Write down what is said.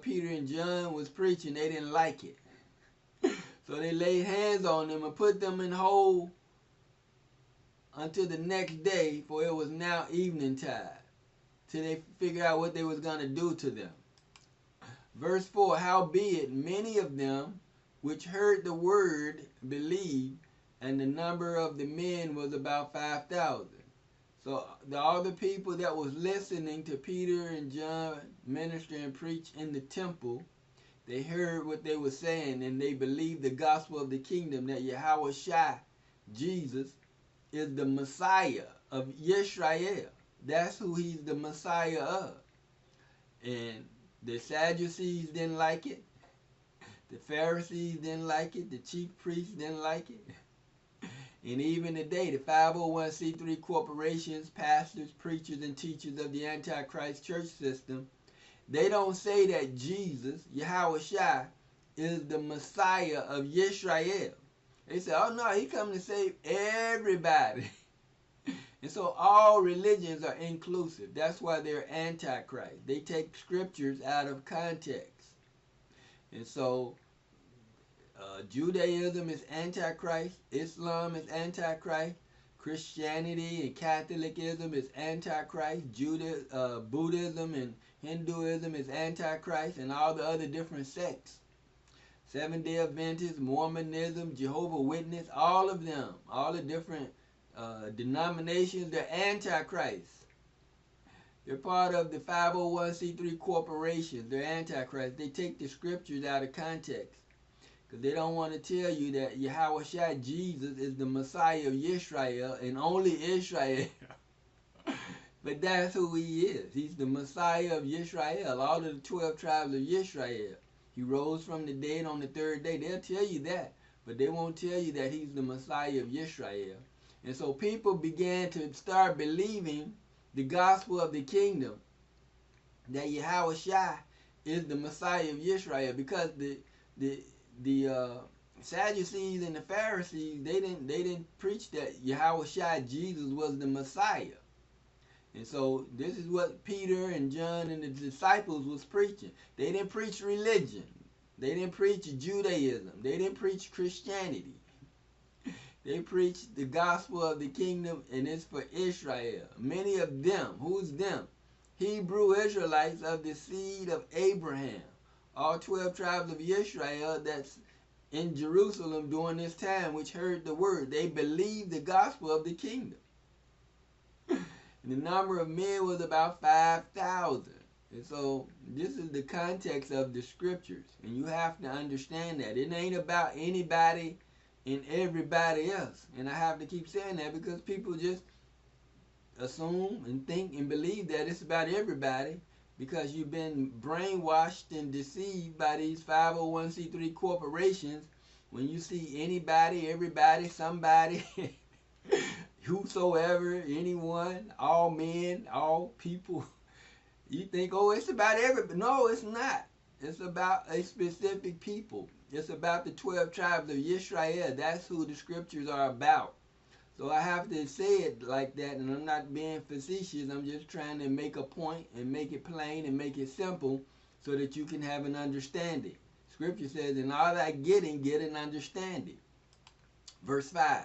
Peter and John was preaching, they didn't like it. So they laid hands on them and put them in hold until the next day, for it was now evening time, till they figure out what they was going to do to them. Verse 4, howbeit many of them which heard the word believed, and the number of the men was about 5,000. So all the people that was listening to Peter and John minister and preach in the temple, they heard what they were saying, and they believed the gospel of the kingdom, that Yahushua, Jesus, is the Messiah of Yisrael. That's who he's the Messiah of. And the Sadducees didn't like it. The Pharisees didn't like it. The chief priests didn't like it. And even today, the 501c3 corporations, pastors, preachers, and teachers of the Antichrist church system, they don't say that Jesus, Yahushua, is the Messiah of Yisrael. They say, oh no, he come to save everybody. And so all religions are inclusive. That's why they're Antichrist. They take scriptures out of context. And so Judaism is Antichrist, Islam is Antichrist, Christianity and Catholicism is Antichrist, Buddhism and Hinduism is Antichrist, and all the other different sects. Seventh-day Adventists, Mormonism, Jehovah's Witness, all of them, all the different denominations, they're Antichrist. They're part of the 501c3 corporations. They're Antichrist. They take the scriptures out of context, because they don't want to tell you that Yahushua, Jesus, is the Messiah of Yisrael and only Israel. But that's who he is. He's the Messiah of Yisrael, all of the 12 tribes of Yisrael. He rose from the dead on the third day. They'll tell you that, but they won't tell you that he's the Messiah of Yisrael. And so people began to start believing the gospel of the kingdom, that Yahushua is the Messiah of Yisrael, because the Sadducees and the Pharisees, they didn't preach that Yahushua, Jesus, was the Messiah. And so this is what Peter and John and the disciples was preaching. They didn't preach religion. They didn't preach Judaism. They didn't preach Christianity. They preached the gospel of the kingdom, and it's for Israel. Many of them, who's them? Hebrew Israelites of the seed of Abraham. All 12 tribes of Israel that's in Jerusalem during this time, which heard the word. They believed the gospel of the kingdom. And the number of men was about 5,000. And so this is the context of the scriptures. And you have to understand that. It ain't about anybody and everybody else. And I have to keep saying that because people just assume and think and believe that it's about everybody, because you've been brainwashed and deceived by these 501c3 corporations. When you see anybody, everybody, somebody, whosoever, anyone, all men, all people, you think, oh, it's about everybody. No, it's not. It's about a specific people. It's about the 12 tribes of Yisrael. That's who the scriptures are about. So I have to say it like that, and I'm not being facetious. I'm just trying to make a point and make it plain and make it simple so that you can have an understanding. Scripture says, in all thy getting, get an understanding. Verse 5.